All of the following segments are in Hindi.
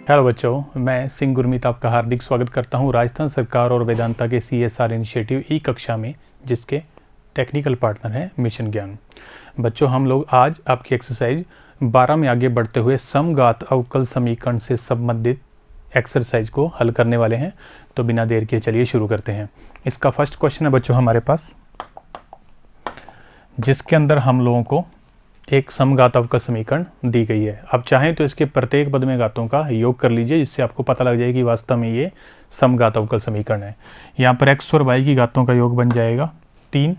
हेलो बच्चों, मैं सिंह गुरमीत आपका हार्दिक स्वागत करता हूं राजस्थान सरकार और वेदांता के CSR इनिशिएटिव ई कक्षा में, जिसके टेक्निकल पार्टनर हैं मिशन ज्ञान। बच्चों, हम लोग आज आपकी एक्सरसाइज 12 में आगे बढ़ते हुए समघात अवकल समीकरण से संबंधित एक्सरसाइज को हल करने वाले हैं। तो बिना देर के चलिए शुरू करते हैं। इसका फर्स्ट क्वेश्चन है बच्चों हमारे पास, जिसके अंदर हम लोगों को एक समघात अवकल समीकरण दी गई है। आप चाहें तो इसके प्रत्येक पद में घातों का योग कर लीजिए, जिससे आपको पता लग जाए कि वास्तव में ये समघात अवकल समीकरण है। यहाँ पर x और y की घातों का योग बन जाएगा 3,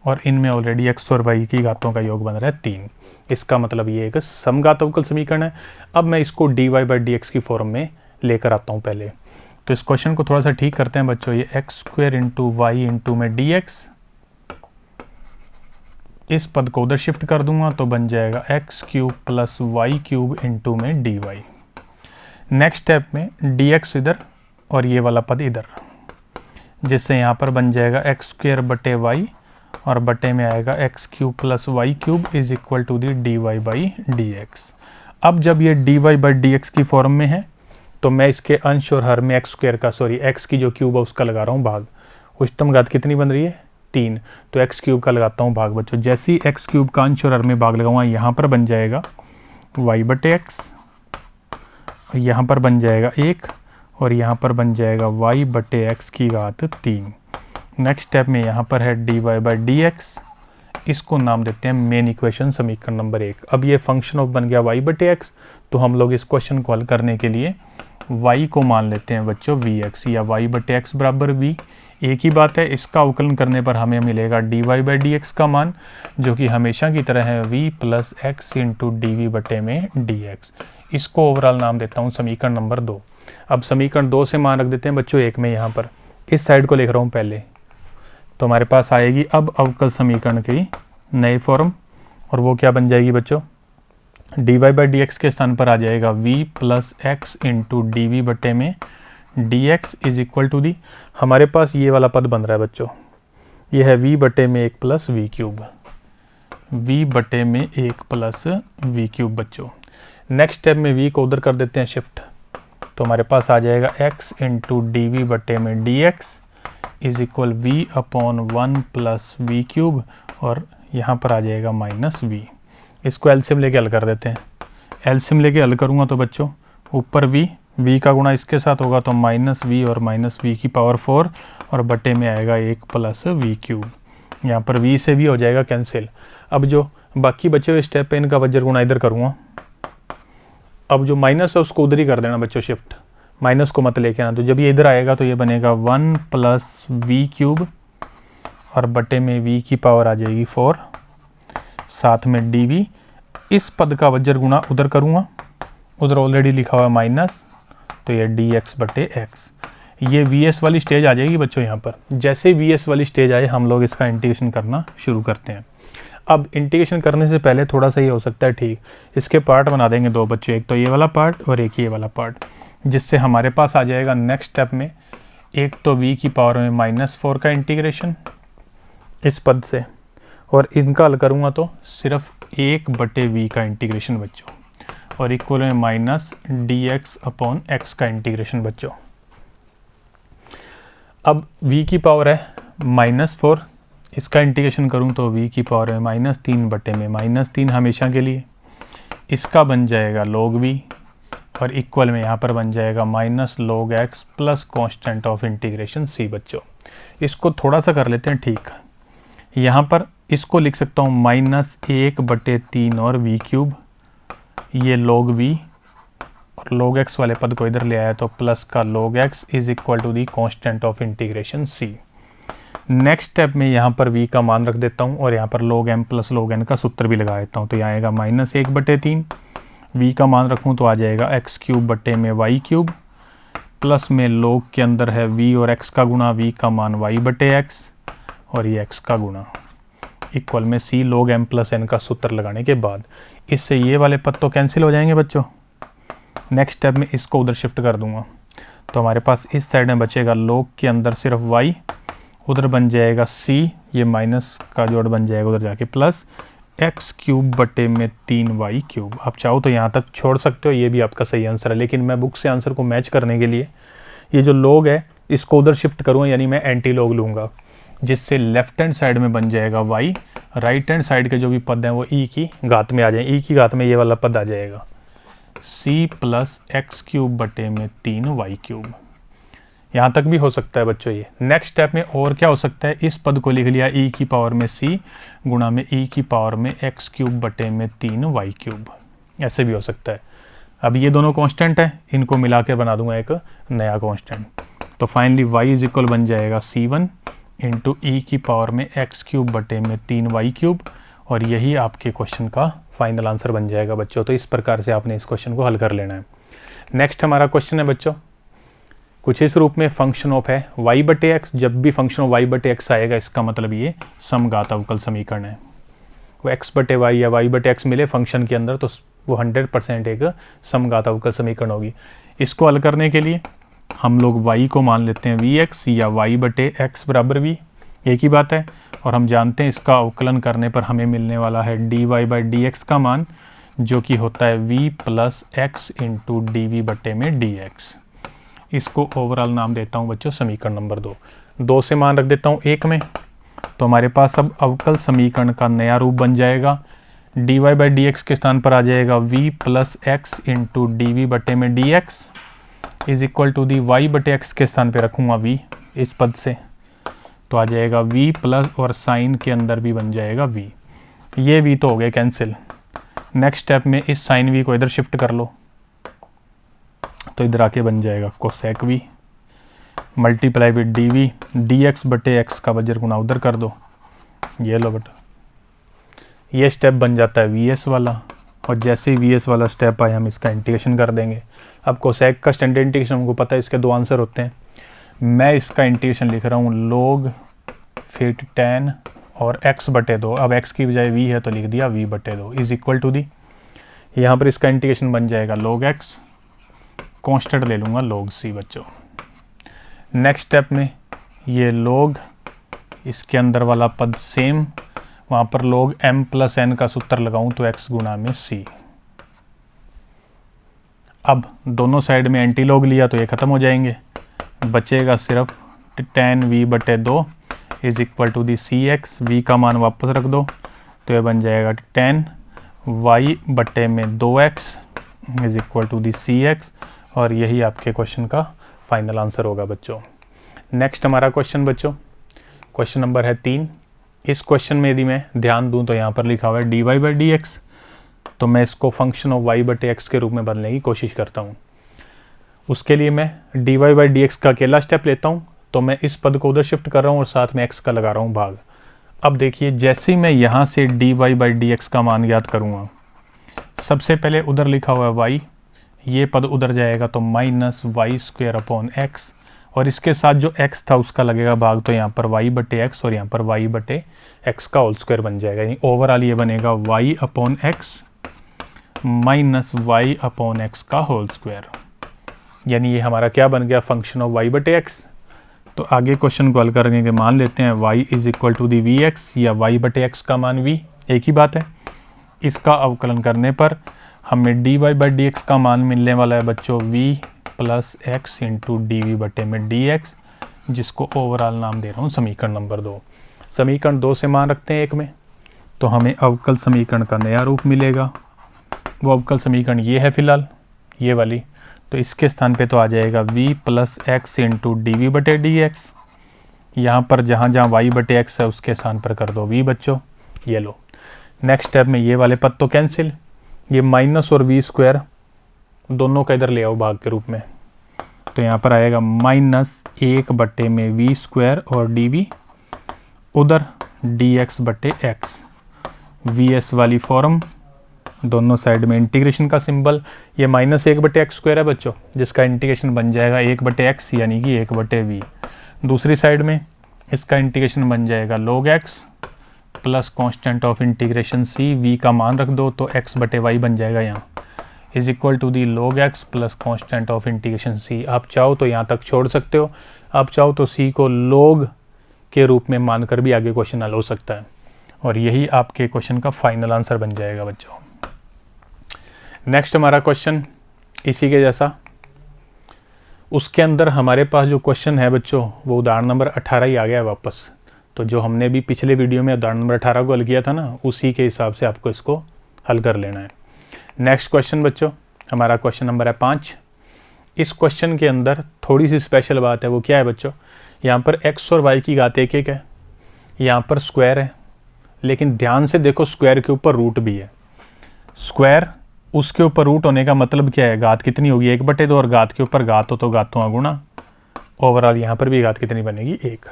और इनमें ऑलरेडी x और y की घातों का योग बन रहा है 3। इसका मतलब ये एक समघात अवकल समीकरण है। अब मैं इसको dy/dx की फॉर्म में लेकर आता हूँ। पहले तो इस क्वेश्चन को थोड़ा सा ठीक करते हैं बच्चों। ये x² × y × में dx, इस पद को उधर शिफ्ट कर दूंगा तो बन जाएगा x³ + y³ × में dy। नेक्स्ट स्टेप में dx इधर और ये वाला पद इधर, जिससे यहाँ पर बन जाएगा x² बटे y और बटे में आएगा x³ + y³ = dy/dx। अब जब ये dy/dx की फॉर्म में है तो मैं इसके अंश और हर में x की जो क्यूब है उसका लगा रहा हूँ भाग। उच्चतम घात कितनी बन रही है? 3। तो x³ का लगाता हूँ भाग बच्चों। जैसे ही x³ का अंश और हर में भाग लगाऊंगा, यहाँ पर बन जाएगा y/x, यहाँ पर बन जाएगा 1 और यहाँ पर बन जाएगा y/x की घात 3। नेक्स्ट स्टेप में यहाँ पर है dy/dx, इसको नाम देते हैं मेन इक्वेशन समीकरण नंबर 1। अब ये फंक्शन ऑफ बन गया y/x, तो हम लोग इस क्वेश्चन को हल करने के लिए y को मान लेते हैं बच्चों vx, या y/x बराबर v। एक ही बात है, इसका अवकलन करने पर हमें मिलेगा dy/dx का मान, जो कि हमेशा की तरह है v + x × dv बटे में dx। इसको ओवरऑल नाम देता हूँ समीकरण नंबर 2। अब समीकरण 2 से मान रख देते हैं बच्चों 1 में। यहाँ पर इस साइड को लिख रहा हूँ पहले, तो हमारे पास आएगी अब अवकल समीकरण की नई फॉर्म, और वो क्या बन जाएगी बच्चों? dy/dx के स्थान पर आ जाएगा v + x × dv बटे में dx = हमारे पास ये वाला पद बन रहा है बच्चों, ये है v बटे में 1 + v³, v बटे में 1 + v³ बच्चों। नेक्स्ट स्टेप में v को उधर कर देते हैं शिफ्ट, तो हमारे पास आ जाएगा x × dv बटे में dx = v/1 + v³, और यहाँ पर आ जाएगा -v। इसको एलसीएम लेके हल कर देते हैं। एलसीएम लेके हल करूँगा तो बच्चों ऊपर v का गुणा इसके साथ होगा तो -v और -v⁴, और बटे में आएगा 1 + v³। यहाँ पर v से v हो जाएगा कैंसिल। अब जो बाकी बचे हुए स्टेप पे इनका वज्र गुणा इधर करूँगा। अब जो माइनस है उसको उधर ही कर देना बच्चों शिफ्ट, माइनस को मत लेके आना। तो जब ये इधर आएगा तो ये बनेगा 1 + v³ और बटे में v⁴ आ जाएगी 4, साथ में dv। इस पद का वज्र गुणा उधर करूँगा, उधर ऑलरेडी लिखा हुआ है माइनस, तो ये dx/x। ये vs वाली स्टेज आ जाएगी बच्चों। यहाँ पर जैसे vs वाली स्टेज आए हम लोग इसका इंटीग्रेशन करना शुरू करते हैं। अब इंटीग्रेशन करने से पहले थोड़ा सा ये हो सकता है ठीक, इसके पार्ट बना देंगे 2 बच्चों, एक तो ये वाला पार्ट और एक ये वाला पार्ट, जिससे हमारे पास आ जाएगा नेक्स्ट स्टेप में एक तो v⁴ में -4 का इंटीग्रेशन इस पद से, और इनका हल करूँगा तो सिर्फ 1/v का इंटीग्रेशन बच्चों, और इक्वल में -dx/x का इंटीग्रेशन बच्चों। अब v⁴ है -4, इसका इंटीग्रेशन करूं तो v⁴ है -3 बटे में -3 हमेशा के लिए, इसका बन जाएगा log v, और इक्वल में यहाँ पर बन जाएगा -log x + constant of integration c बच्चों। इसको थोड़ा सा कर लेते हैं ठीक। यहाँ पर इसको लिख सकता हूँ -1/3 और v³, ये log v, और log x वाले पद को इधर ले आया तो प्लस का log x = constant of integration c। Next step में यहाँ पर v का मान रख देता हूँ, और यहाँ पर log m + log n का सूत्र भी लगा देता हूँ, तो यहाँ आएगा -1/3। v का मान रखूँ तो आ जाएगा x³ बटे में y³, प्लस में log के अंदर है v और x का गुणा, v का मान y/x और ये x का गुणा, इक्वल में c log m + n का सूत्र लगाने के बाद इससे ये वाले पद तो कैंसिल हो जाएंगे बच्चों। नेक्स्ट स्टेप में इसको उधर शिफ्ट कर दूंगा, तो हमारे पास इस साइड में बचेगा log के अंदर सिर्फ y, उधर बन जाएगा c, ये माइनस का जोड़ बन जाएगा उधर जाके प्लस, एक्स क्यूब बटे में 3y क्यूब। आप चाहो तो यहाँ तक छोड़ सकते हो, ये भी आपका सही आंसर है, लेकिन मैं बुक से आंसर को मैच करने के लिए ये जो लॉग है इसको उधर शिफ्ट करूँगा, यानी मैं एंटी लॉग लूँगा, जिससे लेफ्ट हैंड साइड में बन जाएगा y, राइट हैंड साइड के जो भी पद हैं वो e की घात में आ जाए, e की घात में ये वाला पद आ जाएगा c प्लस एक्स क्यूब बटे में 3y क्यूब। यहाँ तक भी हो सकता है बच्चों ये। नेक्स्ट स्टेप में और क्या हो सकता है, इस पद को लिख लिया e की पावर में c गुणा में e की पावर में एक्स क्यूब बटे में 3y क्यूब, ऐसे भी हो सकता है। अब ये दोनों कांस्टेंट है, इनको मिला के बना दूंगा एक नया कांस्टेंट, तो फाइनली y इज इक्वल बन जाएगा c1 इंटू ई की पावर में एक्स क्यूब बटे में 3y क्यूब, और यही आपके क्वेश्चन का फाइनल आंसर बन जाएगा बच्चों। तो इस प्रकार से आपने इस क्वेश्चन को हल कर लेना है। नेक्स्ट हमारा क्वेश्चन है बच्चों कुछ इस रूप में, फंक्शन ऑफ है y बटे एक्स। जब भी फंक्शन ऑफ y बटे एक्स आएगा इसका मतलब ये समघात अवकल समीकरण है। वो x बटे y या y बटे एक्स मिले फंक्शन के अंदर तो वो 100% एक समघात अवकल समीकरण होगी। इसको हल करने के लिए हम लोग y को मान लेते हैं vx या y बटे एक्स बराबर v, एक ही बात है। और हम जानते हैं इसका अवकलन करने पर हमें मिलने वाला है dy बाई डी एक्स का मान, जो कि होता है v plus x into d v बटे में dx। इसको ओवरऑल नाम देता हूँ बच्चों समीकरण नंबर 2। 2 से मान रख देता हूँ 1 में, तो हमारे पास अब अवकल समीकरण का नया रूप बन जाएगा। dy बाई डी एक्स के स्थान पर आ जाएगा v plus x into d v बटे में dx is equal to the y बटे एक्स के स्थान पर रखूँगा v इस पद से, तो आ जाएगा v प्लस और साइन के अंदर भी बन जाएगा v। ये v तो हो गए कैंसिल। नेक्स्ट स्टेप में इस साइन v को इधर शिफ्ट कर लो, तो इधर आके बन जाएगा cosec v multiply with d v d x बटे एक्स का वज्र गुना उधर कर दो, ये लो बेटा। ये स्टेप बन जाता है वी एस वाला, और जैसे ही वी एस वाला स्टेप आए हम इसका इंटीग्रेशन कर देंगे। अब कोसेक का स्टैंडर्ड इंटीग्रेशन हमको पता है, इसके 2 आंसर होते हैं। मैं इसका इंटीग्रेशन लिख रहा हूँ log फिर tan और x बटे 2। अब x की बजाय v है तो लिख दिया v बटे 2 इज इक्वल टू दी, यहाँ पर इसका इंटीग्रेशन बन जाएगा log x, कांस्टेंट ले लूँगा log c बच्चों। नेक्स्ट स्टेप में ये log इसके अंदर वाला पद सेम, वहाँ पर log m प्लस n का सूत्र लगाऊँ तो x गुना में c। अब दोनों साइड में एंटी लॉग लिया तो ये ख़त्म हो जाएंगे, बचेगा सिर्फ tan v बटे 2 is equal to the c x. V का मान वापस रख दो तो ये बन जाएगा tan y बटे में 2x is equal to the c x, और यही आपके क्वेश्चन का फाइनल आंसर होगा बच्चों। नेक्स्ट हमारा क्वेश्चन बच्चों, क्वेश्चन नंबर है 3। इस क्वेश्चन में यदि मैं ध्यान दूं तो यहाँ पर लिखा हुआ है dy बाई डी एक्स, तो मैं इसको फंक्शन ऑफ y बटे एक्स के रूप में बदलने की कोशिश करता हूँ। उसके लिए मैं dy बाई डी एक्स का अकेला स्टेप लेता हूँ, तो मैं इस पद को उधर शिफ्ट कर रहा हूँ और साथ में x का लगा रहा हूँ भाग। अब देखिए जैसे ही मैं यहाँ से dy बाई डी एक्स का मान याद करूँगा, सबसे पहले उधर लिखा हुआ है y, ये पद उधर जाएगा तो minus y square upon x, और इसके साथ जो x था उसका लगेगा भाग, तो यहाँ पर y बटे एक्स और यहाँ पर y बटे एक्स का होल स्क्वायर बन जाएगा। यानी ओवरऑल ये बनेगा y upon x minus y upon x का होल स्क्वायर, यानी ये हमारा क्या बन गया फंक्शन ऑफ y बटे एक्स। तो आगे क्वेश्चन को हल करेंगे, मान लेते हैं y is equal to the v x या y बटे एक्स का मान v, एक ही बात है। इसका अवकलन करने पर हमें dy बाई डी एक्स का मान मिलने वाला है बच्चों v plus x into d v बटे में dx, जिसको ओवरऑल नाम दे रहा हूँ समीकरण नंबर 2। समीकरण 2 से मान रखते हैं 1 में, तो हमें अवकल समीकरण का नया रूप मिलेगा। वो अवकल समीकरण ये है फिलहाल, ये वाली, तो इसके स्थान पे तो आ जाएगा v plus x into d v बटे डी एक्स। यहाँ पर जहाँ जहाँ y बटे एक्स है उसके स्थान पर कर दो v बच्चों, ये लो। नेक्स्ट स्टेप में ये वाले पद तो कैंसिल, ये माइनस और v स्क्वायर दोनों का इधर ले आओ भाग के रूप में, तो यहाँ पर आएगा माइनस 1 बटे में v स्क्वायर और डी वी, उधर dx बटे एक्स, vs वाली फॉर्म, दोनों साइड में इंटीग्रेशन का सिंबल। ये माइनस 1 बटे एक्स स्क्वायर है बच्चों, जिसका इंटीग्रेशन बन जाएगा 1 बटे एक्स यानी कि 1 बटे वी। दूसरी साइड में इसका इंटीग्रेशन बन जाएगा log x plus constant of integration c, v का मान रख दो तो x बटे y बन जाएगा यहाँ, is equal to the log x plus constant of integration c। आप चाहो तो यहाँ तक छोड़ सकते हो, आप चाहो तो c को log के रूप में मानकर भी आगे क्वेश्चन हल हो सकता है। और यही आपके क्वेश्चन का फाइनल आंसर बन जाएगा बच्चों। नेक्स्ट हमारा क्वेश्चन इसी के जैसा, उसके अंदर हमारे पास जो क्वेश्चन है बच्चों वो उदाहरण नंबर 18 ही आ गया है वापस। तो जो हमने भी पिछले वीडियो में उदाहरण नंबर 18 को हल किया था ना, उसी के हिसाब से आपको इसको हल कर लेना है। नेक्स्ट क्वेश्चन बच्चों हमारा क्वेश्चन नंबर है 5। इस क्वेश्चन के अंदर थोड़ी सी स्पेशल बात है, वो क्या है बच्चों, यहाँ पर x और y की घात एक एक है, यहाँ पर स्क्वायर है, लेकिन ध्यान से देखो स्क्वायर के ऊपर रूट भी है। स्क्वायर उसके ऊपर रूट होने का मतलब क्या है, घात कितनी होगी 1/2, और घात के ऊपर घात हो तो घातों का गुणा। ओवरऑल यहाँ पर भी घात कितनी बनेगी 1।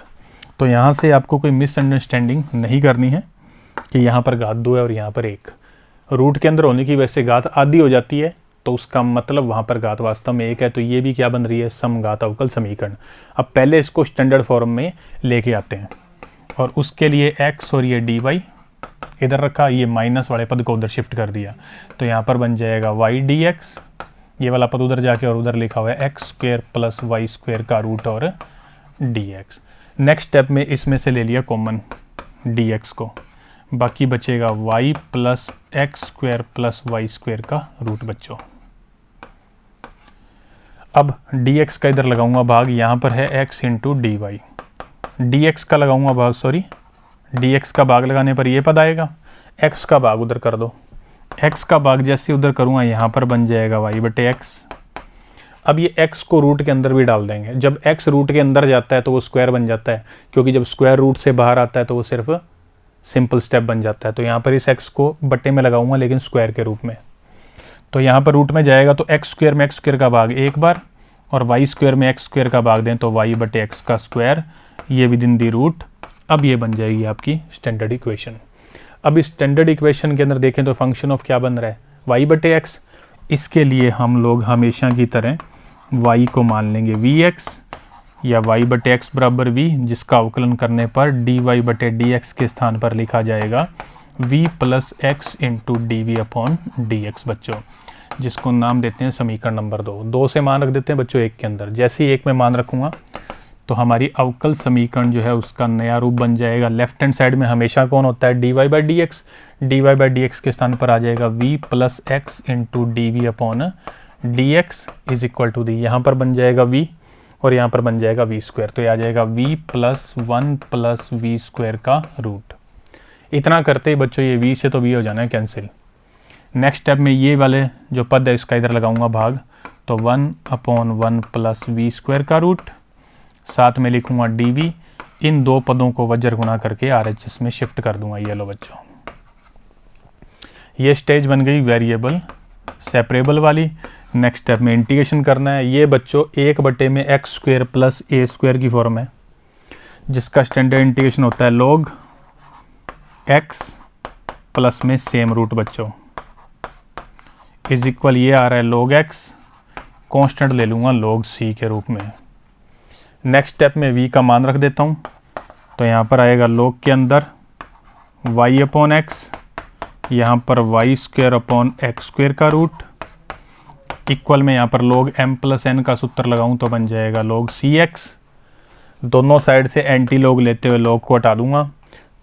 तो यहाँ से आपको कोई मिसअंडरस्टैंडिंग नहीं करनी है कि यहाँ पर घात 2 है और यहाँ पर 1। रूट के अंदर होने की वजह से घात आधी हो जाती है, तो उसका मतलब वहाँ पर घात वास्तव में 1 है। तो ये भी क्या बन रही है, समघात अवकल समीकरण। अब पहले इसको स्टैंडर्ड फॉर्म में लेके आते हैं, और उसके लिए x और ये dy इधर रखा, ये माइनस वाले पद को उधर शिफ्ट कर दिया, तो यहाँ पर बन जाएगा y dx, ये वाला पद उधर जाके और उधर लिखा हुआ है x² + y² का रूट और dx। नेक्स्ट स्टेप में इसमें से ले लिया कॉमन dx को, बाकी बचेगा y + x² + y² का रूट बच्चों। अब dx का इधर लगाऊंगा भाग, यहाँ पर है x × dy, dx का लगाऊंगा भाग, सॉरी dx का भाग लगाने पर ये पद आएगा, x का भाग उधर कर दो, x का भाग जैसे उधर करूँगा यहाँ पर बन जाएगा y/x। अब ये x को रूट के अंदर भी डाल देंगे, जब x रूट के अंदर जाता है तो वो स्क्वायर बन जाता है, क्योंकि जब स्क्वायर रूट से बाहर आता है तो वो सिर्फ सिंपल स्टेप बन जाता है। तो यहाँ पर इस x को बट्टे में लगाऊंगा लेकिन स्क्वायर के रूप में, तो यहाँ पर रूट में जाएगा तो x² में x² का भाग एक बार, और y² में x² का भाग दें तो y/x का स्क्वायर, ये विद इन दी रूट। अब ये बन जाएगी आपकी स्टैंडर्ड इक्वेशन। अब इस स्टैंडर्ड इक्वेशन के अंदर देखें तो फंक्शन ऑफ क्या बन रहा है, y/x। इसके लिए हम लोग हमेशा की तरह y को मान लेंगे vx, या y/x बराबर v, जिसका अवकलन करने पर dy/dx के स्थान पर लिखा जाएगा v + x × dv/dx बच्चों, जिसको नाम देते हैं समीकरण नंबर 2 से मान रख देते हैं बच्चों एक के अंदर। जैसे ही एक में मान रखूँगा तो हमारी अवकल समीकरण जो है उसका नया रूप बन जाएगा। लेफ्ट हैंड साइड में हमेशा कौन होता है, dy/dx, dy/dx के स्थान पर आ जाएगा v + x × dv/dx is equal to the, यहाँ पर बन जाएगा v और यहाँ पर बन जाएगा v², तो ये आ जाएगा v + 1 + v² का रूट। इतना करते ही बच्चों ये v से तो v हो जाना है कैंसिल। नेक्स्ट स्टेप में ये वाले जो पद है इसका इधर लगाऊंगा भाग, तो 1/1 + v² का रूट, साथ में लिखूंगा dv। इन दो पदों को वज्र गुणा करके RHS में शिफ्ट कर दूंगा। ये लो बच्चों, ये स्टेज बन गई वेरिएबल सेपरेबल वाली। नेक्स्ट स्टेप में इंटीग्रेशन करना है। ये बच्चों 1/में x² + a² की फॉर्म है, जिसका स्टैंडर्ड इंटीग्रेशन होता है log x प्लस में सेम रूट बच्चों इज इक्वल, ये आ रहा है log x, कांस्टेंट ले लूँगा log c के रूप में। नेक्स्ट स्टेप में v का मान रख देता हूँ, तो यहाँ पर आएगा log के अंदर y/x, यहाँ पर y² का रूट, इक्वल में यहाँ पर log m + n का सूत्र लगाऊँ तो बन जाएगा log cx। दोनों साइड से एंटी log लेते हुए log को हटा दूंगा,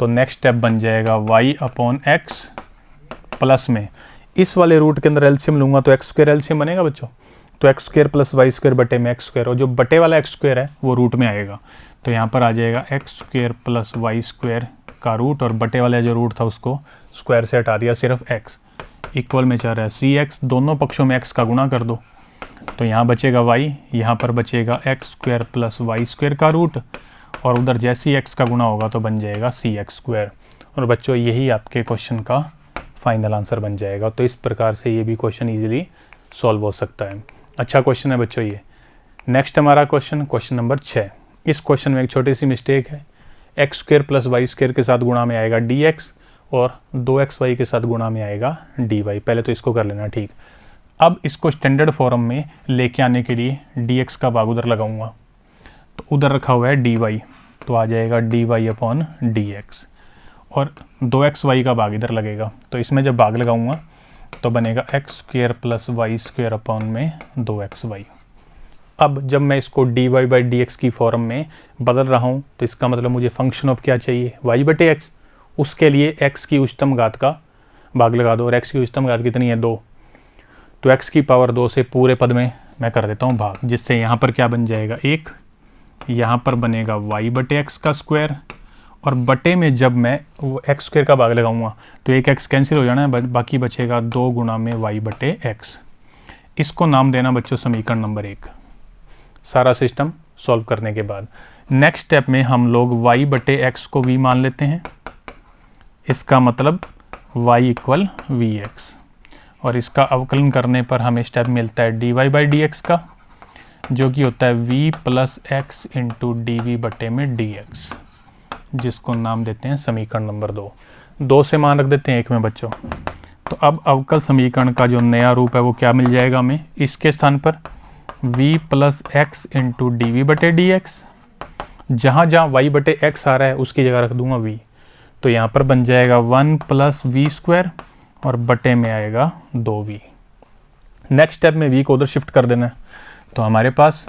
तो नेक्स्ट स्टेप बन जाएगा y/x प्लस में इस वाले रूट के अंदर एलसीएम लूँगा तो x² एलसीएम बनेगा बच्चों, तो x² + y² बटे में x², और जो बटे वाला x² है वो रूट में आएगा, तो यहाँ पर आ जाएगा x² + y² का रूट, और बटे वाला जो रूट था उसको स्क्वायर से हटा दिया, सिर्फ x, इक्वल में चाह रहा है cx। दोनों पक्षों में x का गुणा कर दो, तो यहाँ बचेगा y, यहाँ पर बचेगा x² + y² का रूट, और उधर जैसे ही x का गुणा होगा तो बन जाएगा cx²। और बच्चों यही आपके क्वेश्चन का फाइनल आंसर बन जाएगा। तो इस प्रकार से ये भी क्वेश्चन ईजिली सॉल्व हो सकता है। अच्छा क्वेश्चन है बच्चों ये। नेक्स्ट हमारा क्वेश्चन नंबर 6। इस क्वेश्चन में एक छोटी सी मिस्टेक है, x² + y² के साथ गुणा में आएगा dx, और 2xy के साथ गुणा में आएगा dy। पहले तो इसको कर लेना ठीक। अब इसको स्टैंडर्ड फॉर्म में लेके आने के लिए dx का भाग उधर लगाऊंगा, तो उधर रखा हुआ है dy, तो आ जाएगा dy/dx, और 2xy का भाग इधर लगेगा, तो इसमें जब भाग लगाऊंगा तो बनेगा x² + y² में 2xy। अब जब मैं इसको dy/dx की फॉर्म में बदल रहा हूँ तो इसका मतलब मुझे फंक्शन ऑफ क्या चाहिए, y/x, उसके लिए x की उच्चतम घात का भाग लगा दो, और x की उच्चतम घात कितनी है 2, तो x की पावर 2 से पूरे पद में मैं कर देता हूँ भाग, जिससे यहाँ पर क्या बन जाएगा 1, यहाँ पर बनेगा y बटे x का स्क्वायर, और बटे में जब मैं वो x स्क्वायर का भाग लगाऊंगा तो एक x कैंसिल हो जाना है, बाकी बचेगा 2 गुना में y बटे x। इसको नाम देना बच्चों समीकरण नंबर 1। सारा सिस्टम सॉल्व करने के बाद नेक्स्ट स्टेप में हम लोग y बटे x को v मान लेते हैं, इसका मतलब y इक्वल वी एक्स, और इसका अवकलन करने पर हमें स्टेप मिलता है dy बाई डी एक्स का, जो कि होता है v plus x into d v बटे में dx, जिसको नाम देते हैं समीकरण नंबर 2। 2 से मान रख देते हैं 1 में बच्चों। तो अब अवकल समीकरण का जो नया रूप है वो क्या मिल जाएगा हमें, इसके स्थान पर v plus x into d v बटे डी एक्स, जहाँ जहाँ y बटे एक्स आ रहा है उसकी जगह रख दूंगा v, तो यहाँ पर बन जाएगा 1 प्लस वी स्क्वायर और बटे में आएगा 2v। नेक्स्ट स्टेप में v को उधर शिफ्ट कर देना है, तो हमारे पास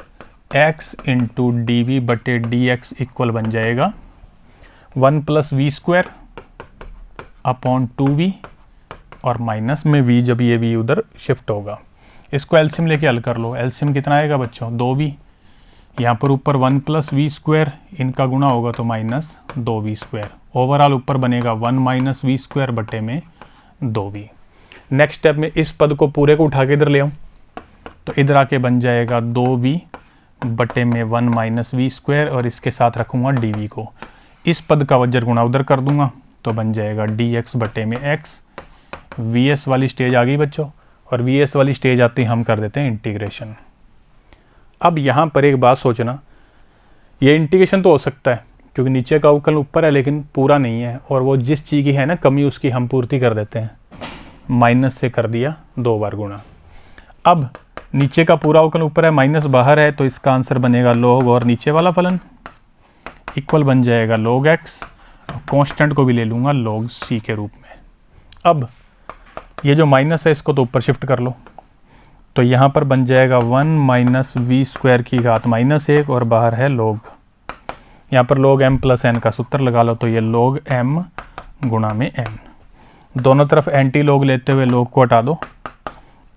x इंटू डी वी बटे डी एक्स इक्वल बन जाएगा 1 plus v square upon 2v, और माइनस में v जब ये v उधर शिफ्ट होगा। इसको एलसीएम लेके हल कर लो। एलसीएम कितना आएगा बच्चों 2v, यहाँ पर ऊपर 1 प्लस वी स्क्वायर, इनका गुणा होगा तो माइनस 2v स्क्वायर, ओवरऑल ऊपर बनेगा 1 माइनस वी स्क्वायर बटे में 2v। नेक्स्ट स्टेप में इस पद को पूरे को उठा के इधर ले आऊँ, तो इधर आके बन जाएगा 2v बटे में 1 माइनस वी स्क्वायर, और इसके साथ रखूँगा dv को। इस पद का वज्र गुणा उधर कर दूंगा तो बन जाएगा dx बटे में x। vs वाली स्टेज आ गई बच्चों, और vs वाली स्टेज आती हम कर देते हैं इंटीग्रेशन। अब यहाँ पर एक बात सोचना, ये इंटीग्रेशन तो हो सकता है क्योंकि नीचे का अवकलन ऊपर है लेकिन पूरा नहीं है, और वो जिस चीज़ की है ना कमी उसकी हम पूर्ति कर देते हैं, माइनस से कर दिया 2 बार गुणा। अब नीचे का पूरा अवकलन ऊपर है, माइनस बाहर है, तो इसका आंसर बनेगा log और नीचे वाला फलन इक्वल बन जाएगा log x, कांस्टेंट को भी ले लूँगा log c के रूप में। अब ये जो माइनस है इसको तो ऊपर शिफ्ट कर लो, तो यहाँ पर बन जाएगा 1 माइनस वी स्क्वायर की घात -1, और बाहर है log, यहाँ पर log m प्लस n का सूत्र लगा लो, तो ये log m गुणा में n। दोनों तरफ एंटी log लेते हुए log को हटा दो,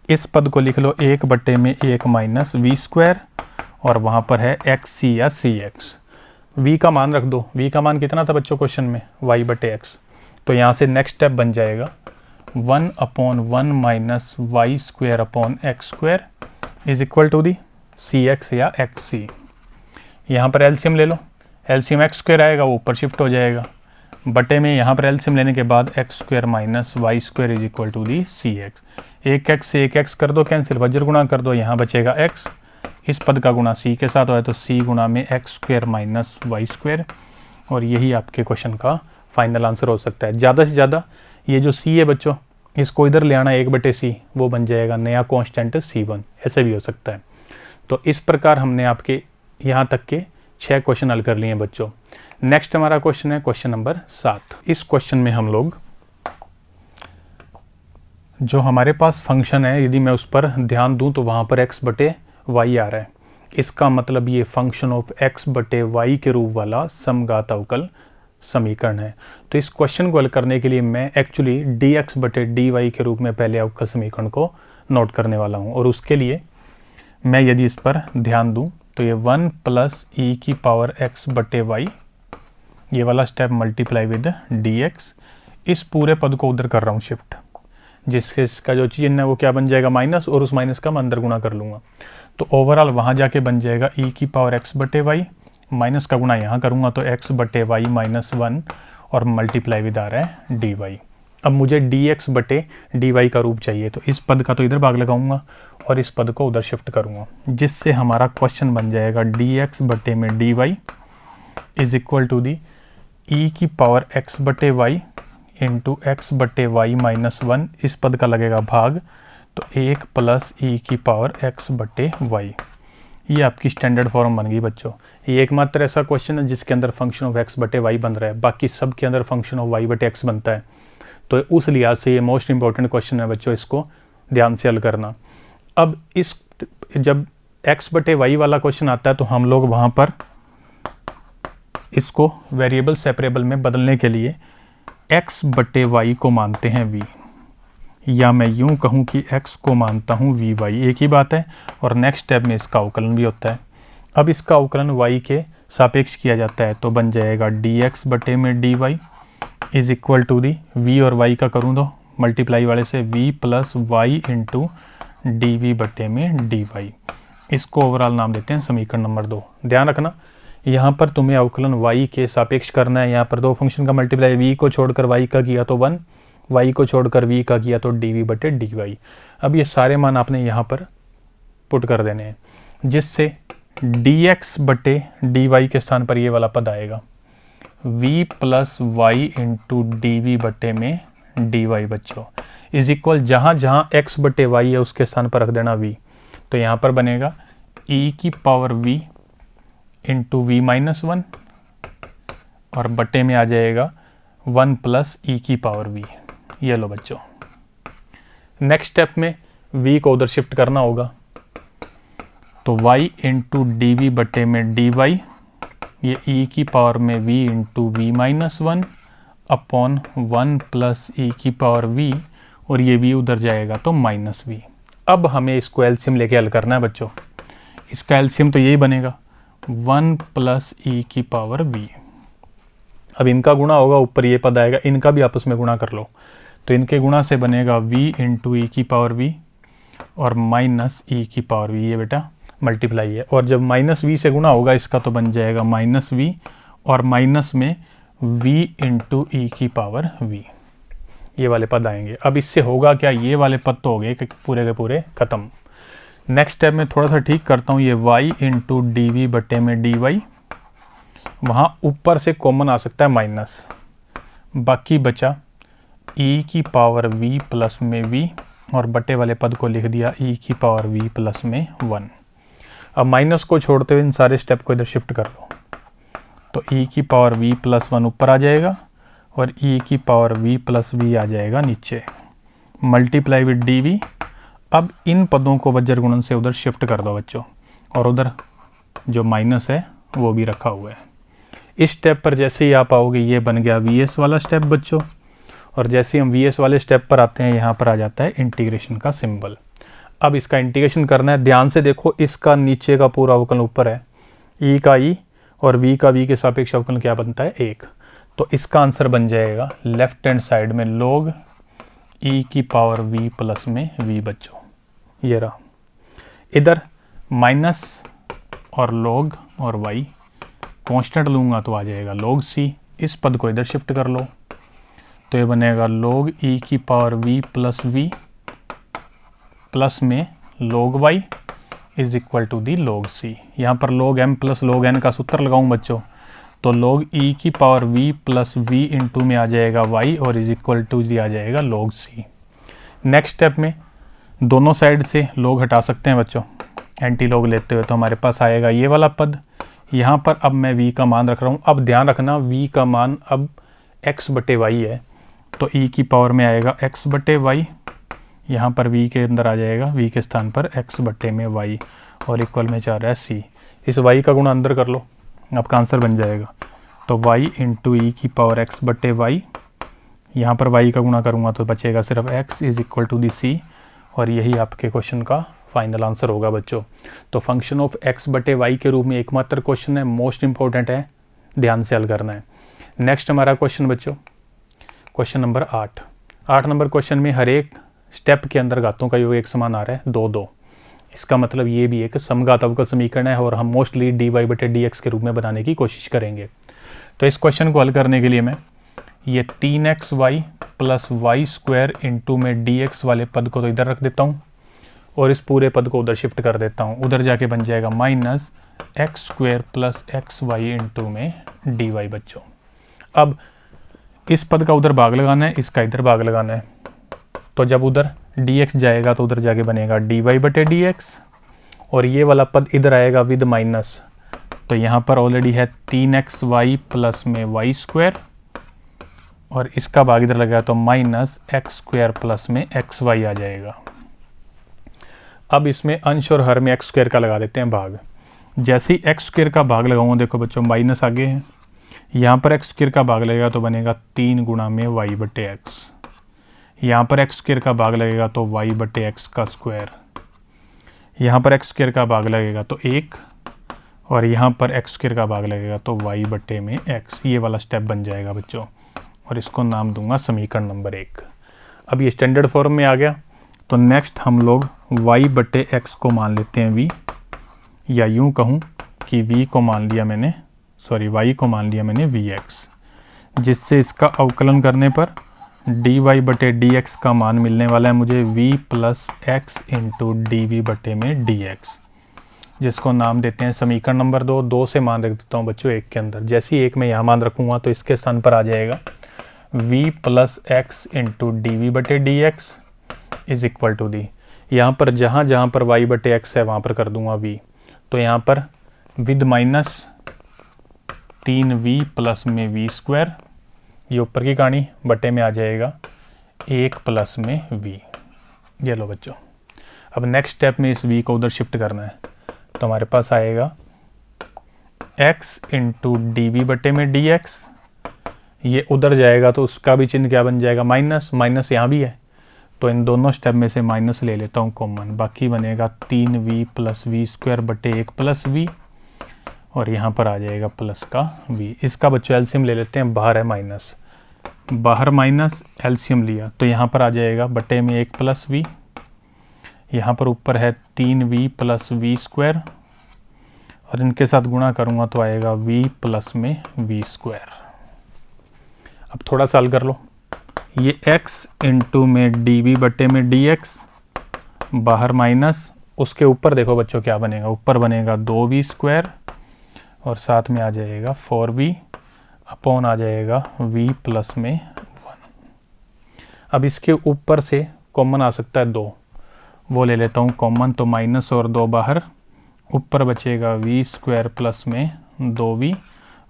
इस पद को लिख लो 1 बटे में 1 माइनस वी स्क्वायर, और वहाँ पर है xc या cx। v का मान रख दो, v का मान कितना था बच्चों क्वेश्चन में y बटे x, तो यहाँ से नेक्स्ट स्टेप बन जाएगा 1 upon 1 minus y square upon x square is equal to the cx या xc। यहाँ पर एलसीएम ले लो, एलसीएम एक्स स्क्वायर आएगा वो ऊपर शिफ्ट हो जाएगा, बटे में यहाँ पर एलसीएम लेने के बाद x square minus y square is equal to the cx। एक एक्स से एक एक्स कर दो कैंसिल, वज्र गुणा कर दो, यहाँ बचेगा x, इस पद का गुणा c के साथ हो है तो c गुणा में x square minus y square, और यही आपके क्वेश्चन का फाइनल आंसर हो सकता है। ज़्यादा से ज़्यादा ये जो c है बच्चों इसको इधर ले आना 1 बटे c, वो बन जाएगा नया कांस्टेंट c1, ऐसे भी हो सकता है। तो इस प्रकार हमने आपके यहाँ तक के 6 क्वेश्चन हल कर लिए हैं बच्चों। नेक्स्ट हमारा क्वेश्चन है क्वेश्चन नंबर 7। इस क्वेश्चन में हम लोग जो हमारे पास फंक्शन है, यदि मैं उस पर ध्यान दूं तो वहाँ पर x बटे y आ रहा है, इसका मतलब ये फंक्शन ऑफ x बटे y के रूप वाला समघात अवकल समीकरण है। तो इस क्वेश्चन को हल करने के लिए मैं एक्चुअली dx बटे dy के रूप में पहले अवकल समीकरण को नोट करने वाला हूँ, और उसके लिए मैं यदि इस पर ध्यान दूं तो ये 1 प्लस ई की पावर x बटे y, ये वाला स्टेप मल्टीप्लाई विद dx, इस पूरे पद को उधर कर रहा हूँ शिफ्ट, जिसके इसका जो चिन्ह है वो क्या बन जाएगा माइनस, और उस माइनस का मैं अंदर गुणा कर लूँगा, तो ओवरऑल वहाँ जाके बन जाएगा ई की पावर x बटे y, माइनस का गुणा यहाँ करूँगा तो x बटे y माइनस 1, और मल्टीप्लाई विद आ रहा है dy। अब मुझे dx बटे dy का रूप चाहिए, तो इस पद का तो इधर भाग लगाऊंगा और इस पद को उधर शिफ्ट करूँगा, जिससे हमारा क्वेश्चन बन जाएगा dx बटे में dy is equal to the e की पावर x बटे y इंटू एक्स बटे वाई माइनस 1, इस पद का लगेगा भाग, तो 1 प्लस ई की पावर x बटे y। ये आपकी स्टैंडर्ड फॉर्म बन गई बच्चों। ये एकमात्र ऐसा क्वेश्चन है जिसके अंदर फंक्शन ऑफ x बटे y बन रहा है, बाकी सब के अंदर फंक्शन ऑफ y बटे x बनता है। तो उस लिहाज से ये मोस्ट इंपॉर्टेंट क्वेश्चन है बच्चों, इसको ध्यान से हल करना। अब इस जब x बटे y वाला क्वेश्चन आता है तो हम लोग वहाँ पर इसको वेरिएबल सेपरेबल में बदलने के लिए x बटे y को मानते हैं v, या मैं यूं कहूं कि x को मानता हूं vy, एक ही बात है। और नेक्स्ट स्टेप में इसका अवकलन भी होता है। अब इसका अवकलन y के सापेक्ष किया जाता है तो बन जाएगा dx बटे में dy is equal to the v और y का करूं तो मल्टीप्लाई वाले से v plus y into d बटे में dy। इसको ओवरऑल नाम देते हैं समीकरण नंबर 2। ध्यान रखना यहाँ पर तुम्हें अवकलन y के सापेक्ष करना है। यहाँ पर दो फंक्शन का मल्टीप्लाई v को छोड़कर y का किया तो 1, y को छोड़कर v का किया तो dv बटे dy। अब ये सारे मान आपने यहाँ पर पुट कर देने हैं, जिससे dx बटे dy के स्थान पर ये वाला पद आएगा v plus y into d बटे में dy बच्चों इज इक्वल, जहाँ जहाँ x बटे y है उसके स्थान पर रख देना v। तो यहाँ पर बनेगा e की power v into v minus 1 और बटे में आ जाएगा 1 प्लस ई की पावर v। ये लो बच्चों, नेक्स्ट स्टेप में v को उधर शिफ्ट करना होगा तो y इंटू डी वी बटे में dy, ये e की पावर में v into v minus 1 upon 1 plus e की पावर v, और ये v उधर जाएगा तो माइनस v। अब हमें इसको एलसीएम लेके हल करना है बच्चों। इसका एलसीएम तो यही बनेगा 1 प्लस ई की पावर v। अब इनका गुणा होगा, ऊपर ये पद आएगा, इनका भी आपस में गुणा कर लो तो इनके गुणा से बनेगा v इंटू ई की पावर v और माइनस ई की पावर v। ये बेटा मल्टीप्लाई है, और जब माइनस v से गुणा होगा इसका तो बन जाएगा माइनस v और माइनस में v इंटू ई की पावर v। ये वाले पद आएंगे। अब इससे होगा क्या, ये वाले पद तो हो गए पूरे के पूरे खत्म। नेक्स्ट स्टेप में थोड़ा सा ठीक करता हूँ, ये y इंटू डी वी बटे में dy, वहाँ ऊपर से कॉमन आ सकता है माइनस, बाकी बचा e की पावर v प्लस में v और बटे वाले पद को लिख दिया e की पावर v प्लस में 1। अब माइनस को छोड़ते हुए इन सारे स्टेप को इधर शिफ्ट कर लो तो e की पावर v प्लस 1 ऊपर आ जाएगा और e की पावर v प्लस v आ जाएगा नीचे, मल्टीप्लाई विद डी। अब इन पदों को वज्र गुणन से उधर शिफ्ट कर दो बच्चों, और उधर जो माइनस है वो भी रखा हुआ है। इस स्टेप पर जैसे ही आप आओगे ये बन गया vs वाला स्टेप बच्चों, और जैसे ही हम vs वाले स्टेप पर आते हैं यहाँ पर आ जाता है इंटीग्रेशन का सिंबल। अब इसका इंटीग्रेशन करना है, ध्यान से देखो, इसका नीचे का पूरा अवकलन ऊपर है, e का e और v का v के सापेक्ष अवकलन क्या बनता है 1। तो इसका आंसर बन जाएगा लेफ्ट हैंड साइड में log e की पावर v प्लस में v बच्चों। ये रहा, इधर माइनस और log और y कांस्टेंट लूँगा तो आ जाएगा log c। इस पद को इधर शिफ्ट कर लो तो ये बनेगा log e की power v plus v plus में log y is equal to the log c। यहाँ पर log m plus log n का सूत्र लगाऊं बच्चों तो log e की power v plus v into में आ जाएगा y और इज इक्वल टू दी आ जाएगा log c। नेक्स्ट स्टेप में दोनों साइड से log हटा सकते हैं बच्चों, एंटी log लेते हुए, तो हमारे पास आएगा ये वाला पद। यहाँ पर अब मैं v का मान रख रहा हूँ। अब ध्यान रखना v का मान अब x बटे y है तो e की पावर में आएगा x बटे y, यहाँ पर v के अंदर आ जाएगा v के स्थान पर x बटे में y और इक्वल में जा रहा है c। इस y का गुणा अंदर कर लो, आपका आंसर बन जाएगा तो y इंटू ई की पावर x बटे y, यहाँ पर y का गुणा करूँगा तो बचेगा सिर्फ x is equal to the c, और यही आपके क्वेश्चन का फाइनल आंसर होगा बच्चों। तो फंक्शन ऑफ x बटे y के रूप में एकमात्र क्वेश्चन है, मोस्ट इंपॉर्टेंट है, ध्यान से हल करना है। नेक्स्ट हमारा क्वेश्चन बच्चों, क्वेश्चन नंबर 8 नंबर क्वेश्चन में हर एक स्टेप के अंदर घातों का योग एक समान आ रहा है 2-2। इसका मतलब ये भी एक समघात अवकल समीकरण है और हम मोस्टली डी वाई बटे डी एक्स के रूप में बनाने की कोशिश करेंगे। तो इस क्वेश्चन को हल करने के लिए मैं ये 3xy plus y square into में डी एक्स वाले पद को तो इधर रख देता हूँ और इस पूरे पद को उधर शिफ्ट कर देता हूँ। उधर जाके बन जाएगा minus x square plus x y into में डी वाई बच्चों। अब इस पद का उधर भाग लगाना है, इसका इधर भाग लगाना है, तो जब उधर dx जाएगा तो उधर जाके बनेगा dy बटे dx और ये वाला पद इधर आएगा विद माइनस, तो यहाँ पर ऑलरेडी है 3xy प्लस में वाई स्क्वायर और इसका भाग इधर लगा तो माइनस एक्स स्क्वायर प्लस में एक्स वाई आ जाएगा। अब इसमें अंश और हर में एक्स स्क्वायर का लगा देते हैं भाग। जैसे ही एक्स स्क्वायर का भाग लगाऊंगा देखो बच्चों माइनस आगे है, यहाँ पर एक्स स्क्वायर का भाग लगेगा तो बनेगा 3 गुणा में वाई बटे एक्स। यहाँ पर एक्स स्क्वायर का भाग लगेगा तो वाई बटे एक्स का स्क्वायर। यहाँ पर एक्स स्क्वायर का भाग लगेगा तो 1, और यहाँ पर एक्स स्क्वायर का भाग लगेगा तो वाई बटे में एक्स। ये वाला स्टेप बन जाएगा बच्चों, और इसको नाम दूंगा समीकरण नंबर 1। अब ये स्टैंडर्ड फॉर्म में आ गया। तो नेक्स्ट हम लोग वाई बटे एक्स को मान लेते हैं वी, या यूँ कहूँ कि वी को मान लिया मैंने, सॉरी वाई को मान लिया मैंने वी एक्स, जिससे इसका अवकलन करने पर डी वाई बटे डी एक्स का मान मिलने वाला है मुझे v plus x into d v बटे में डी एक्स, जिसको नाम देते हैं समीकरण नंबर 2। 2 से मान रख देता हूँ बच्चों 1 के अंदर। जैसे ही 1 में यहाँ मान रखूँगा तो इसके स्थान पर आ जाएगा v plus x into d v बटे d x is equal to the, यहाँ पर जहाँ जहाँ पर y बटे एक्स है वहाँ पर कर दूंगा v। तो यहाँ पर विद माइनस 3v प्लस में v स्क्वायर, ये ऊपर की कहानी, बटे में आ जाएगा 1 प्लस में v। ये लो बच्चों, अब नेक्स्ट स्टेप में इस v को उधर शिफ्ट करना है। तो हमारे पास आएगा x इंटू डी वी बटे में डी एक्स, ये उधर जाएगा तो उसका भी चिन्ह क्या बन जाएगा, माइनस। माइनस यहाँ भी है तो इन दोनों स्टेप में से माइनस ले लेता हूँ कॉमन, बाकी बनेगा 3v प्लस वी स्क्वायर बटे 1 प्लस v, और यहाँ पर आ जाएगा प्लस का v। इसका बच्चों एलसीएम ले लेते हैं, बाहर है माइनस, बाहर माइनस, एलसीएम लिया तो यहाँ पर आ जाएगा बटे में 1 प्लस v, यहाँ पर ऊपर है 3v प्लस वी स्क्वायर, और इनके साथ गुणा करूँगा तो आएगा v प्लस में v स्क्वायर। अब थोड़ा सा हल कर लो, ये x इंटू में डी वी बटे में डी एक्स, बाहर माइनस, उसके ऊपर देखो बच्चों क्या बनेगा, ऊपर बनेगा 2v स्क्वायर और साथ में आ जाएगा 4v अपॉन आ जाएगा v प्लस में 1। अब इसके ऊपर से कॉमन आ सकता है 2, वो ले लेता हूँ कॉमन, तो माइनस और 2 बाहर, ऊपर बचेगा v स्क्वायर प्लस में 2v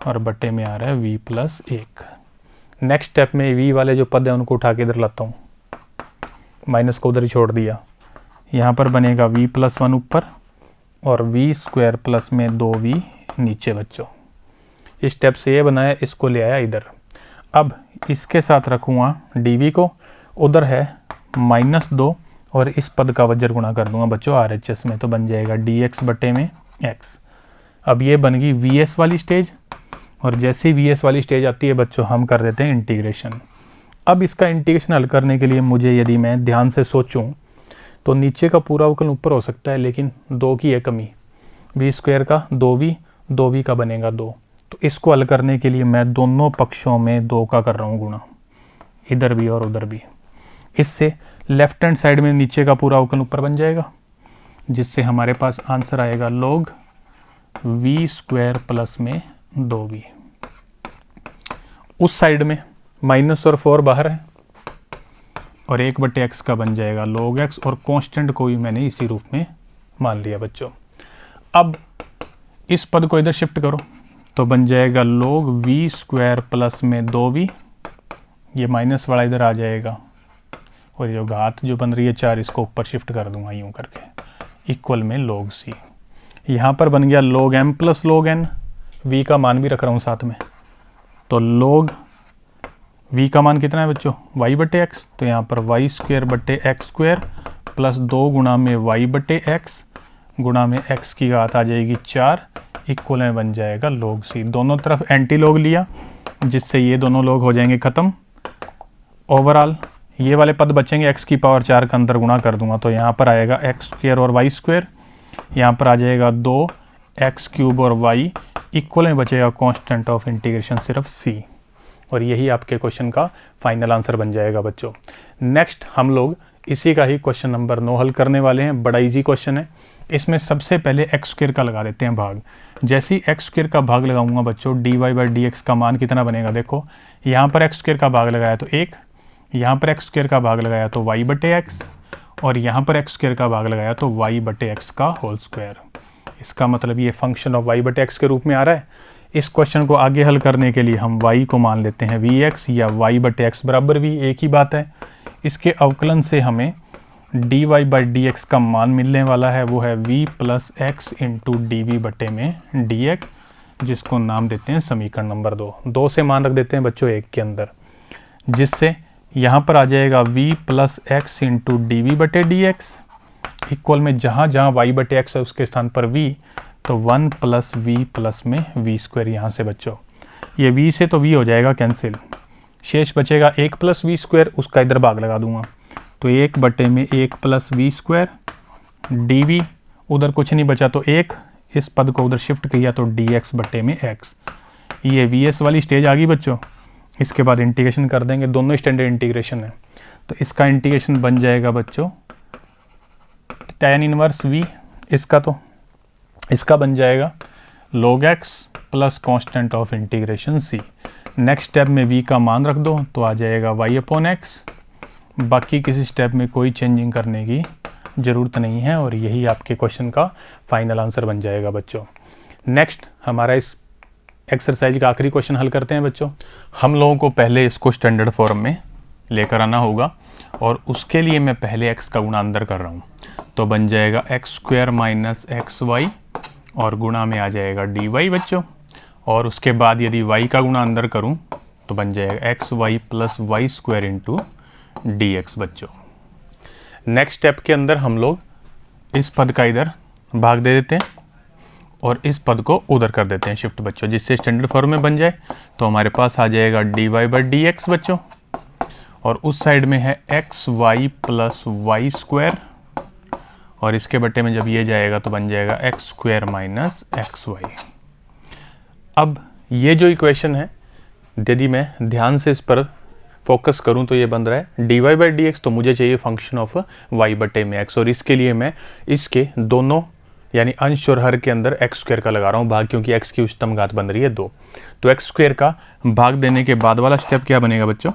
और बटे में आ रहा है v प्लस 1। नेक्स्ट स्टेप में v वाले जो पद है उनको उठा के इधर लाता हूँ, माइनस को उधर ही छोड़ दिया। यहाँ पर बनेगा v प्लस 1 ऊपर और v स्क्वायर प्लस में 2v नीचे बच्चों। इस स्टेप से ये बनाया, इसको ले आया इधर। अब इसके साथ रखूँगा dv को, उधर है -2 और इस पद का वज्र गुणा कर दूंगा बच्चों RHS में, तो बन जाएगा dx बटे में x। अब ये बन गई vs वाली स्टेज, और जैसे ही vs वाली स्टेज आती है बच्चों हम कर देते हैं इंटीग्रेशन। अब इसका इंटीग्रेशन हल करने के लिए मुझे, यदि मैं ध्यान से सोचूं तो नीचे का पूरा अवकलन ऊपर हो सकता है, लेकिन 2 की है कमी, v स्क्वायर का 2v का बनेगा 2। तो इसको हल करने के लिए मैं दोनों पक्षों में 2 का कर रहा हूँ गुणा, इधर भी और उधर भी। इससे लेफ्ट हैंड साइड में नीचे का पूरा अवकलन ऊपर बन जाएगा, जिससे हमारे पास आंसर आएगा log v स्क्वायर प्लस में 2v। उस साइड में माइनस और 4 बाहर है, और 1 बटे एक्स का बन जाएगा log x, और कांस्टेंट को भी मैंने इसी रूप में मान लिया बच्चों। अब इस पद को इधर शिफ्ट करो तो बन जाएगा log v स्क्वायर प्लस में 2v, ये माइनस वाला इधर आ जाएगा, और ये घात जो बन रही है 4 इसको ऊपर शिफ्ट कर दूंगा यूं करके, इक्वल में log c। यहाँ पर बन गया log m plus log n, v का मान भी रख रहा हूँ साथ में, तो log v का मान कितना है बच्चों, y बटे x, तो यहाँ पर y स्क्वायर बटे एक्स स्क्वायर प्लस 2 गुणा में y बटे x गुणा में x की घात आ जाएगी 4, इक्वल में बन जाएगा log c। दोनों तरफ एंटी लॉग लिया, जिससे ये दोनों लॉग हो जाएंगे ख़त्म। ओवरऑल ये वाले पद बचेंगे, x की पावर 4 का अंदर गुणा कर दूंगा तो यहाँ पर आएगा एक्स स्क्वायर और वाई स्क्वायर, यहाँ पर आ जाएगा 2 एक्स क्यूब और y, इक्वल में बचेगा कांस्टेंट ऑफ इंटीग्रेशन सिर्फ c, और यही आपके क्वेश्चन का फाइनल आंसर बन जाएगा बच्चों। नेक्स्ट हम लोग इसी का ही क्वेश्चन नंबर 9 हल करने वाले हैं। बड़ा इजी क्वेश्चन है। इसमें सबसे पहले एक्स स्क्वायर का लगा देते हैं भाग। जैसे ही एक्स स्क्वायर का भाग लगाऊंगा बच्चों, d y by d x का मान कितना बनेगा, देखो यहाँ पर एक्स स्क्वायर का भाग लगाया तो 1, यहाँ पर एक्स स्क्वायर का भाग लगाया तो वाई बटे एक्स, और यहाँ पर एक्स स्क्वायर का भाग लगाया तो वाई बटे एक्स का होल स्क्वायर। इसका मतलब ये फंक्शन ऑफ वाई बटे एक्स के रूप में आ रहा है। इस क्वेश्चन को आगे हल करने के लिए हम y को मान लेते हैं वी एक्स या y बटे एक्स बराबर v, एक ही बात है। इसके अवकलन से हमें dy बाई डी एक्स का मान मिलने वाला है, वो है v plus x into d v बटे में dx, जिसको नाम देते हैं समीकरण नंबर 2 से मान रख देते हैं बच्चों 1 के अंदर, जिससे यहाँ पर आ जाएगा v plus x into d v बटे डी एक्स इक्वल में जहाँ जहाँ y बटे एक्स है उसके स्थान पर v, तो 1 प्लस वी प्लस में वी स्क्वायर। यहाँ से बच्चों ये v से तो v हो जाएगा कैंसिल, शेष बचेगा 1 प्लस वी स्क्वायर, उसका इधर भाग लगा दूंगा तो 1 बटे में 1 plus v square d v, उधर कुछ नहीं बचा तो 1, इस पद को उधर शिफ्ट किया तो डी एक्स बटे में एक्स। ये वी एस वाली स्टेज आ गई बच्चों। इसके बाद इंटीग्रेशन कर देंगे, दोनों स्टैंडर्ड इंटीग्रेशन है, तो इसका इंटीग्रेशन बन जाएगा बच्चों tan इनवर्स v, इसका बन जाएगा log x plus constant of integration c। Next step में v का मान रख दो तो आ जाएगा y अपॉन एक्स। बाकी किसी स्टेप में कोई चेंजिंग करने की ज़रूरत नहीं है और यही आपके क्वेश्चन का फाइनल आंसर बन जाएगा बच्चों। नेक्स्ट हमारा इस एक्सरसाइज का आखिरी क्वेश्चन हल करते हैं बच्चों। हम लोगों को पहले इसको स्टैंडर्ड फॉर्म में लेकर आना होगा और उसके लिए मैं पहले x का गुणा अंदर कर रहा हूँ, तो बन जाएगा x square minus x y और गुणा में आ जाएगा डी वाई बच्चों। और उसके बाद यदि y का गुणा अंदर करूँ तो बन जाएगा x y plus y square into d x बच्चों। नेक्स्ट स्टेप के अंदर हम लोग इस पद का इधर भाग दे देते हैं और इस पद को उधर कर देते हैं शिफ्ट बच्चों, जिससे स्टैंडर्ड फॉर्म में बन जाए। तो हमारे पास आ जाएगा d y by d x बच्चों, और उस साइड में है x y plus y square, और इसके बट्टे में जब ये जाएगा तो बन जाएगा x square minus x y. अब ये जो इक्वेशन है यदि मैं ध्यान से इस पर फोकस करूं तो ये बन रहा है d y by d x, तो मुझे चाहिए फंक्शन ऑफ वाई बटे में एक्स, और इसके लिए मैं इसके दोनों यानी अंश और हर के अंदर एक्स स्क्वायर का लगा रहा हूँ भाग, क्योंकि एक्स की उच्चतम घात बन रही है 2। तो एक्स स्क्वायर का भाग देने के बाद वाला स्टेप क्या बनेगा बच्चों,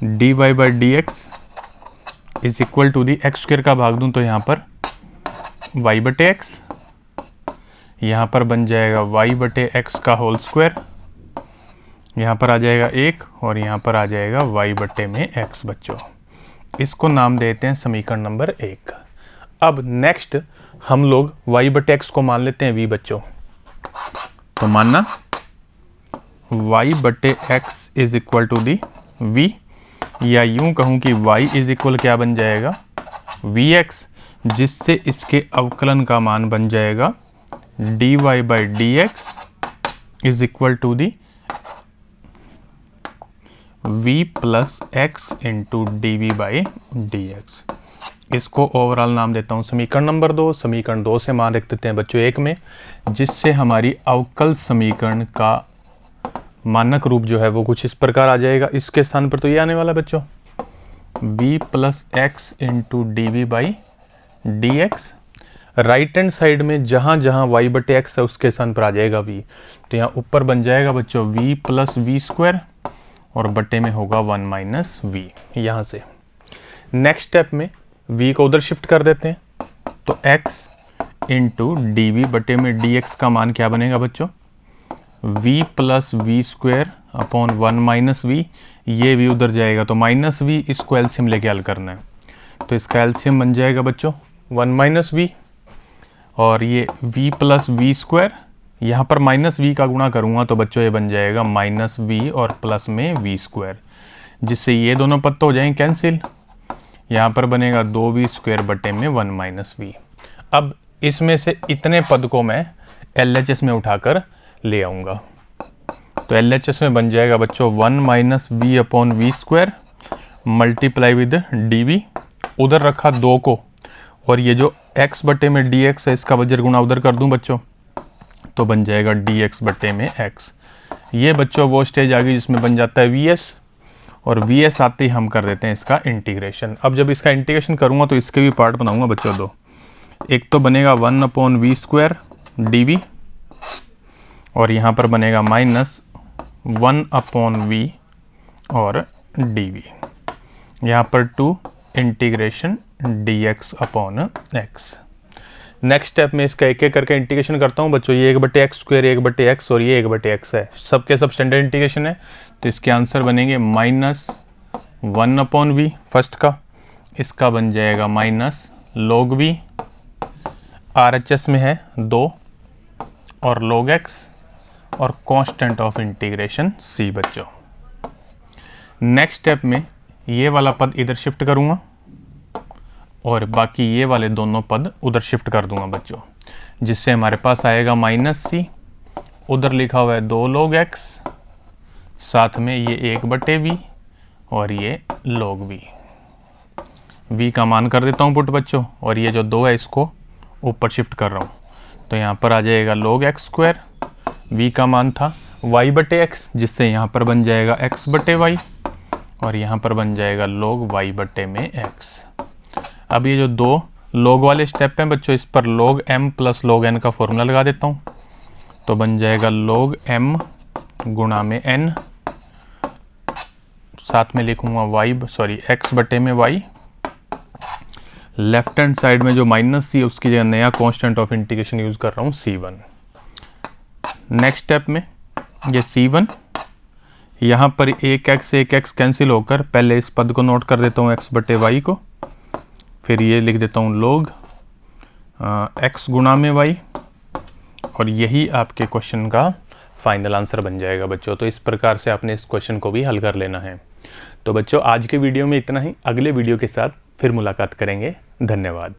d y by d x is equal to the x square का भाग दूँ तो यहाँ पर वाई बटे एक्स, यहाँ पर बन जाएगा वाई बटे एक्स का होल स्क्वायर, यहाँ पर आ जाएगा 1 और यहाँ पर आ जाएगा y बटे में x बच्चों। इसको नाम देते हैं समीकरण नंबर 1। अब नेक्स्ट हम लोग y बटे x को मान लेते हैं v बच्चों। तो मानना y बटे x is equal to the v, या यूं कहूँ कि y इज इक्वल क्या बन जाएगा vx, जिससे इसके अवकलन का मान बन जाएगा dy by d x is equal to the v plus x into d v by d x. इसको ओवरऑल नाम देता हूँ समीकरण नंबर 2। समीकरण 2 से मान रख देते हैं बच्चों 1 में, जिससे हमारी अवकल समीकरण का मानक रूप जो है वो कुछ इस प्रकार आ जाएगा। इसके स्थान पर तो ये आने वाला बच्चों v plus x into d v by d x. Right hand side में जहाँ जहाँ y बटे एक्स है उसके स्थान पर आ जाएगा v, तो यहाँ ऊपर बन जाएगा बच्चों v प्लस वी स्क्वायर और बटे में होगा 1 माइनस वी। यहाँ से नेक्स्ट स्टेप में v को उधर शिफ्ट कर देते हैं, तो x इंटू डी वी बटे में डी एक्स का मान क्या बनेगा बच्चों, v plus v square upon 1 minus v. ये v उधर जाएगा तो माइनस v, इसको एलसीएम लेके हल करना है, तो इसका एलसीएम बन जाएगा बच्चों 1 माइनस वी, और ये v प्लस वी स्क्वायर, यहाँ पर माइनस v का गुणा करूँगा तो बच्चों ये बन जाएगा माइनस v और प्लस में v स्क्वायर, जिससे ये दोनों पद तो हो जाएंगे कैंसिल। यहाँ पर बनेगा 2v स्क्वायर बटे में 1 माइनस वी। अब इसमें से इतने पद को मैं LHS में उठाकर ले आऊँगा, तो LHS में बन जाएगा बच्चों 1 minus v upon v square multiply with d v, उधर रखा 2 को, और ये जो x बटे में dx है इसका वज्र गुणा उधर कर दूं बच्चों, तो बन जाएगा dx बटे में x। ये बच्चों वो स्टेज आ गई जिसमें बन जाता है vs, और vs आते ही हम कर देते हैं इसका इंटीग्रेशन। अब जब इसका इंटीग्रेशन करूँगा तो इसके भी पार्ट बनाऊँगा बच्चों 2। एक तो बनेगा 1 upon v square d v, और यहाँ पर बनेगा माइनस 1 अपॉन वी और डी वी, यहाँ पर 2 integration dx upon x. Next step में इसका एक एक करके इंटीग्रेशन करता हूँ बच्चों। ये 1 बटे एक्स स्क्वायर 1 बटे एक्स और ये 1 बटे एक्स है, सबके सब स्टैंडर्ड इंटीग्रेशन है, तो इसके आंसर बनेंगे माइनस 1 अपॉन वी फर्स्ट का, इसका बन जाएगा माइनस log v, RHS में है 2 और log x, और कांस्टेंट ऑफ इंटीग्रेशन c बच्चों। नेक्स्ट स्टेप में ये वाला पद इधर शिफ्ट करूँगा और बाकी ये वाले दोनों पद उधर शिफ्ट कर दूंगा बच्चों, जिससे हमारे पास आएगा -c, उधर लिखा हुआ है 2 log x, साथ में ये 1/v और ये log v का मान कर देता हूँ पुट बच्चों, और ये जो 2 है इसको ऊपर शिफ्ट कर रहा हूँ, तो यहाँ पर आ जाएगा log x², v का मान था y/x, जिससे यहाँ पर बन जाएगा x/y और यहाँ पर बन जाएगा log y/x। अब ये जो 2 log वाले स्टेप हैं बच्चों, इस पर log m plus log n का फॉर्मूला लगा देता हूँ, तो बन जाएगा log m गुणा में n, साथ में लिखूंगा x/y, लेफ्ट हैंड साइड में जो -c है उसकी जगह नया कांस्टेंट ऑफ इंटीग्रेशन यूज कर रहा हूँ c1। नेक्स्ट स्टेप में ये c1, यहाँ पर 1x कैंसिल होकर पहले इस पद को नोट कर देता हूँ x/y को, फिर ये लिख देता हूँ log x गुणा में y, और यही आपके क्वेश्चन का फाइनल आंसर बन जाएगा बच्चों। तो इस प्रकार से आपने इस क्वेश्चन को भी हल कर लेना है। तो बच्चों आज के वीडियो में इतना ही, अगले वीडियो के साथ फिर मुलाकात करेंगे। धन्यवाद।